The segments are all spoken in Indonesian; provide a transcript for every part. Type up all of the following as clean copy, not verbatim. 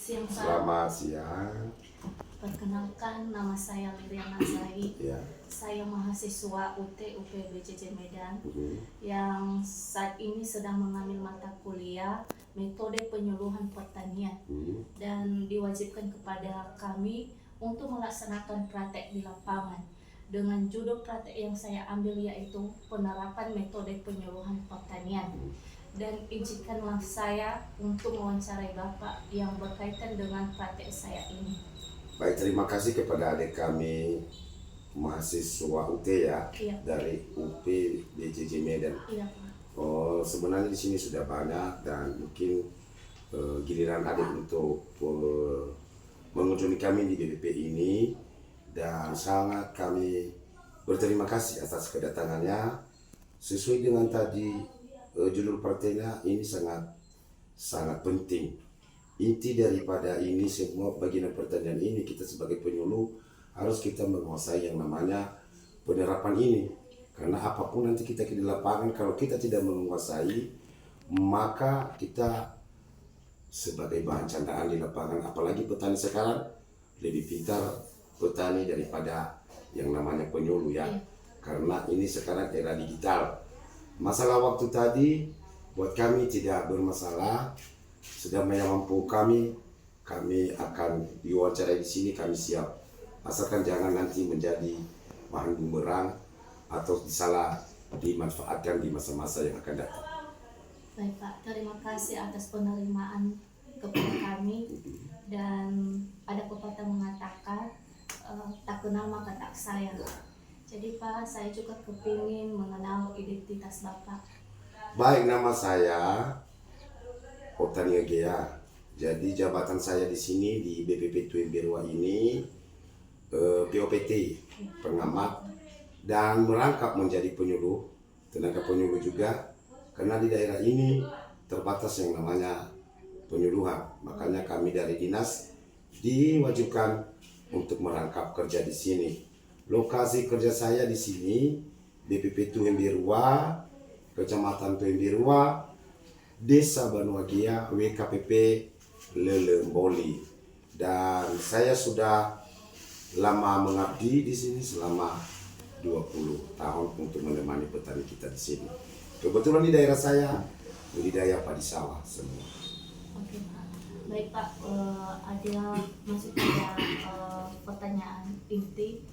siang, Pak. Selamat siang. Perkenalkan, nama saya Liliana Zai. Ya. Saya mahasiswa UP BCJ Medan Mhm. yang saat ini sedang mengambil mata kuliah metode penyuluhan pertanian dan diwajibkan kepada kami untuk melaksanakan praktek di lapangan. Dengan judul praktek yang saya ambil yaitu penerapan metode penyuluhan pertanian. Dan izinkanlah saya untuk mewawancarai Bapak yang berkaitan dengan praktek saya ini. Baik, terima kasih kepada adik kami mahasiswa UT ya, Iya. dari UP BCJ Medan. Iya, Pak. Sebenarnya di sini sudah banyak dan mungkin giliran adik untuk mengunjungi kami di BPP ini, dan sangat kami berterima kasih atas kedatangannya. Sesuai dengan tadi judul partainya, ini sangat penting. Inti daripada ini semua bagian pertanian ini, kita sebagai penyuluh harus kita menguasai yang namanya penerapan ini. Karena apapun nanti kita di lapangan, kalau kita tidak menguasai, maka kita sebagai bahan candaan di lapangan. Apalagi petani sekarang lebih pintar petani daripada yang namanya penyuluh ya. Karena ini sekarang era digital. Masalah waktu tadi buat kami tidak bermasalah. Sudah mampu kami akan diwawancarai di sini, kami siap. Asalkan jangan nanti menjadi bahan bumerang atau disalah dimanfaatkan di masa-masa yang akan datang. Baik, Pak, terima kasih atas penerimaan kepada kami. Dan ada pepatah mengatakan tak kenal maka tak sayang. Jadi Pak, saya juga kepingin mengenal identitas Bapak. Baik, nama saya Otani Egea. Jadi jabatan saya di sini di BPP Tuin Birwa ini POPT, pengamat, dan merangkap menjadi penyuluh, tenaga penyuluh juga. Karena di daerah ini terbatas yang namanya penyuluhan. Makanya kami dari dinas diwajibkan untuk merangkap kerja di sini. Lokasi kerja saya di sini BPP Tuin Birwa, Kecamatan Tuin Birwa, Desa Banuagia, WKPP Lelemboli. Dan saya sudah lama mengabdi di sini selama 20 tahun untuk menemani petani kita di sini. Kebetulan di daerah saya budidaya padi sawah semua. Oke, Pak. Baik, Pak, ada masuk pada pertanyaan inti.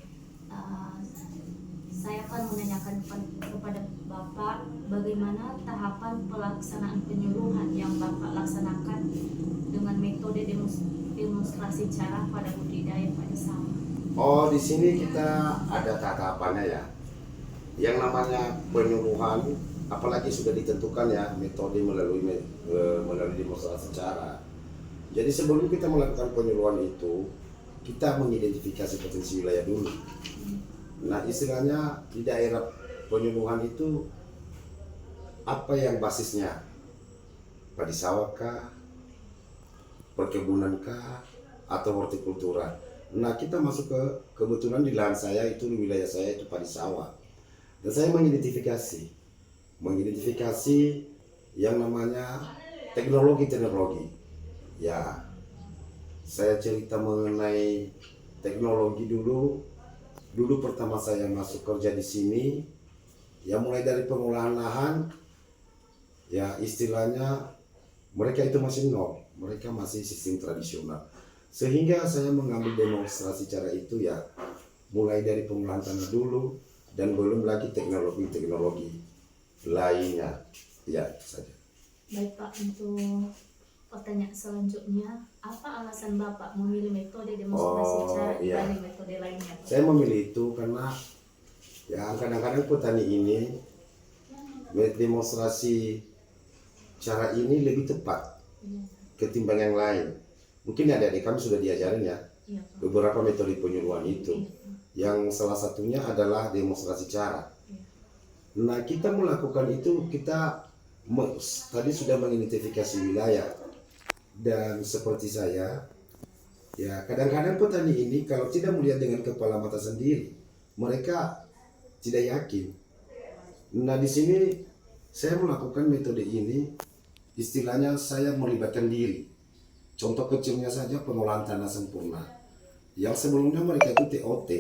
Saya akan menanyakan kepada Bapak bagaimana tahapan pelaksanaan penyuluhan yang Bapak laksanakan dengan metode demonstrasi cara pada budidaya padi sawah. Di sini kita ada tahapannya ya. Yang namanya penyuluhan, apalagi sudah ditentukan ya metode melalui demonstrasi cara. Jadi sebelum kita melakukan penyuluhan itu, kita mengidentifikasi potensi wilayah dulu. Nah, istilahnya di daerah penyuluhan itu apa yang basisnya? Padi sawah kah? Perkebunan kah? Atau hortikultura? Nah, kita masuk ke kebetulan di lahan saya itu, di wilayah saya itu padi sawah. Dan saya mengidentifikasi yang namanya teknologi. Ya, saya cerita mengenai teknologi dulu. Dulu pertama saya masuk kerja di sini, ya mulai dari pengolahan lahan, ya istilahnya mereka itu masih nol, mereka masih sistem tradisional. Sehingga saya mengambil demonstrasi cara itu ya, mulai dari pengolahan tanah dulu, dan belum lagi teknologi lainnya. Ya, itu saja. Baik, Pak, untuk pertanyaan selanjutnya, apa alasan Bapak memilih metode demonstrasi cara dibanding metode lainnya, Pak? Saya memilih itu karena ya kadang-kadang petani ini demonstrasi cara ini lebih tepat ketimbang yang lain. Mungkin adik-adik kami sudah diajarin ya beberapa metode penyuluhan itu. Yang salah satunya adalah demonstrasi cara. Nah, kita melakukan itu, kita tadi sudah mengidentifikasi wilayah. Dan seperti saya, ya kadang-kadang petani ini kalau tidak melihat dengan kepala mata sendiri, mereka tidak yakin. Nah, di sini saya melakukan metode ini, istilahnya saya melibatkan diri. contoh kecilnya saja pengolahan tanah sempurna. Yang sebelumnya mereka itu TOT.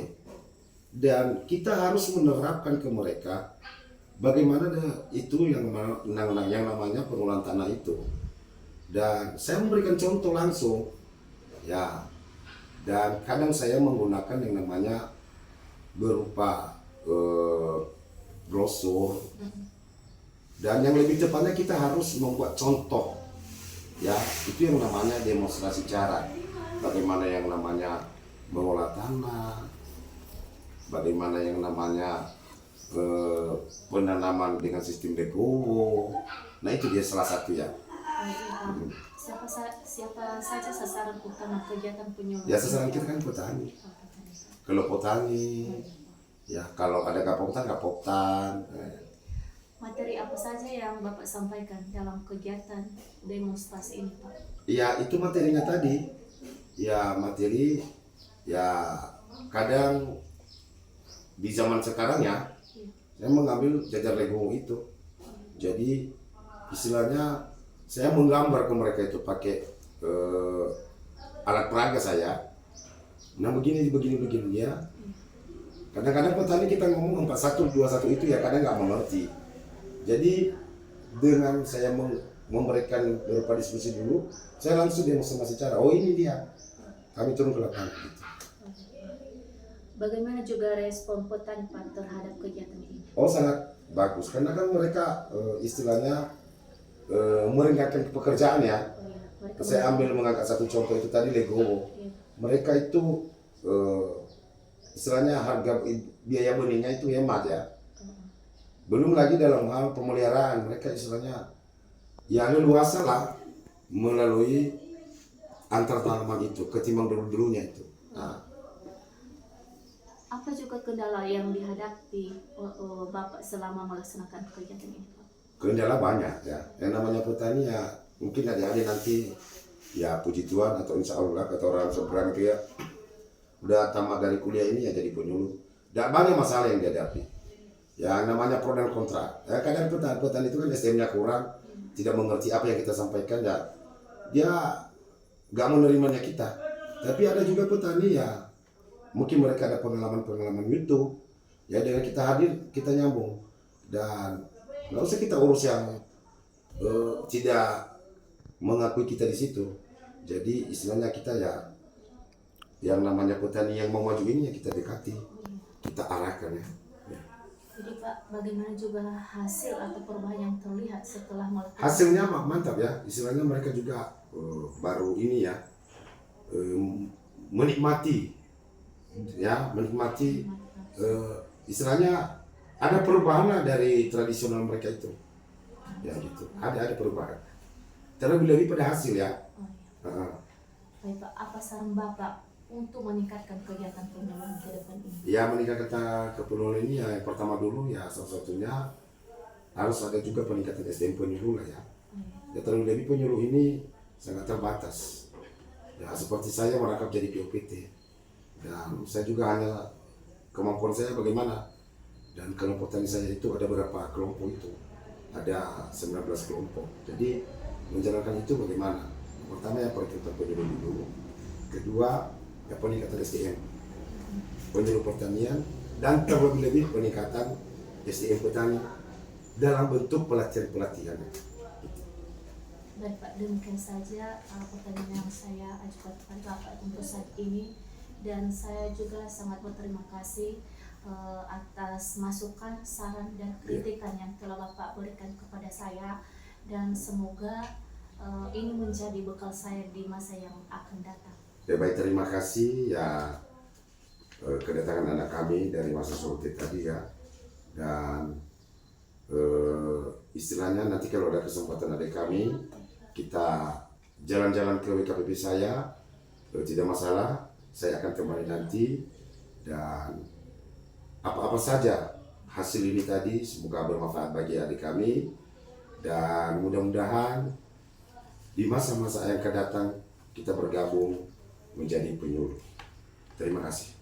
Dan kita harus menerapkan ke mereka bagaimana itu yang namanya pengolahan tanah itu. Dan saya memberikan contoh langsung, ya. Dan kadang saya menggunakan yang namanya berupa brosur. Dan yang lebih tepatnya kita harus membuat contoh, ya. Itu yang namanya demonstrasi cara. Bagaimana yang namanya mengolah tanah, bagaimana yang namanya penanaman dengan sistem legowo. Nah itu dia salah satu ya. Siapa saja sasaran utama kegiatan penyuluhan? Ya sasaran kita kan petani. Kalau petani, ya kalau ada kapoktan. Materi apa saja yang Bapak sampaikan dalam kegiatan demonstrasi ini, Pak? Ya itu materinya tadi. Ya materi, ya kadang di zaman sekarang ya, saya mengambil jajar legowo itu. Jadi istilahnya saya menggambar ke mereka itu pakai alat peraga saya. Nah begini ya. Kadang-kadang petani kita ngomong 4121 itu ya kadang nggak mengerti. Jadi dengan saya memberikan berupa diskusi dulu, saya langsung demonstrasi cara. Oh ini dia, kami turun ke lapangan. Gitu. Bagaimana juga respon petani Pak terhadap kegiatan ini? Oh sangat bagus, karena kan mereka istilahnya meringankan pekerjaan ya. Saya ambil mengangkat satu contoh itu tadi legowo. Mereka itu istilahnya harga biaya benihnya itu hemat ya. Belum lagi dalam hal pemeliharaan, mereka istilahnya ya leluasa lah melalui antar tanaman itu ketimbang dulu-dulunya itu. Nah, apa juga kendala yang dihadapi Bapak selama melaksanakan kegiatan ini, Pak? kendala banyak ya. Yang namanya petani ya mungkin adik-adik nanti ya puji Tuhan atau insya Allah kata orang seberang itu ya udah tamat dari kuliah ini ya jadi penyuluh. Dan banyak masalah yang dihadapi. Ya namanya pro dan kontra. Ya, kadang petani itu kan SDM-nya kurang, tidak mengerti apa yang kita sampaikan ya. Dia nggak menerimanya kita. Tapi ada juga petani ya mungkin mereka ada pengalaman itu. Ya dengan kita hadir kita nyambung dan nggak usah kita urus yang tidak mengakui kita di situ. Jadi istilahnya kita ya yang namanya petani yang mau maju ini ya kita dekati, kita arahkan ya. Jadi Pak, bagaimana juga hasil atau perubahan yang terlihat setelah melakukan? Hasilnya mantap ya, istilahnya mereka juga baru ini ya menikmati istilahnya ada perubahan lah dari tradisional mereka itu ya gitu, ada perubahan terlebih pada hasil ya. Baik Pak, apa saran Bapak untuk meningkatkan kegiatan penyuluhan ke depan ini? Ya meningkatkan kepenuhan ini ya yang pertama dulu ya salah satunya harus ada juga peningkatan SDM penyuluh lah ya. Ya terlebih penyuluh ini sangat terbatas. Ya seperti saya merangkap jadi POPT dan saya juga hanya kemampuan saya bagaimana dan kelompok tani saya itu ada berapa kelompok itu ada 19 kelompok. Jadi menjalankan itu bagaimana? Pertama ya peningkatan penyuluh dulu, kedua ya peningkatan SDM penyuluh pertanian dan terlebih peningkatan SDM petani dalam bentuk pelatihan. Baik Pak, demikian saja pertanyaan yang saya ajukan kepada Bapak untuk saat ini dan saya juga sangat berterima kasih atas masukan, saran dan kritikan yang telah Bapak berikan kepada saya dan semoga ini menjadi bekal saya di masa yang akan datang. Ya baik, terima kasih ya kedatangan anak kami dari Masa Solte tadi ya. Dan istilahnya nanti kalau ada kesempatan adik kami kita jalan-jalan ke WKPP saya, tidak masalah, saya akan kembali nanti. Dan apa-apa saja hasil ini tadi semoga bermanfaat bagi adik kami dan mudah-mudahan di masa-masa yang akan datang kita bergabung menjadi penyuluh. Terima kasih.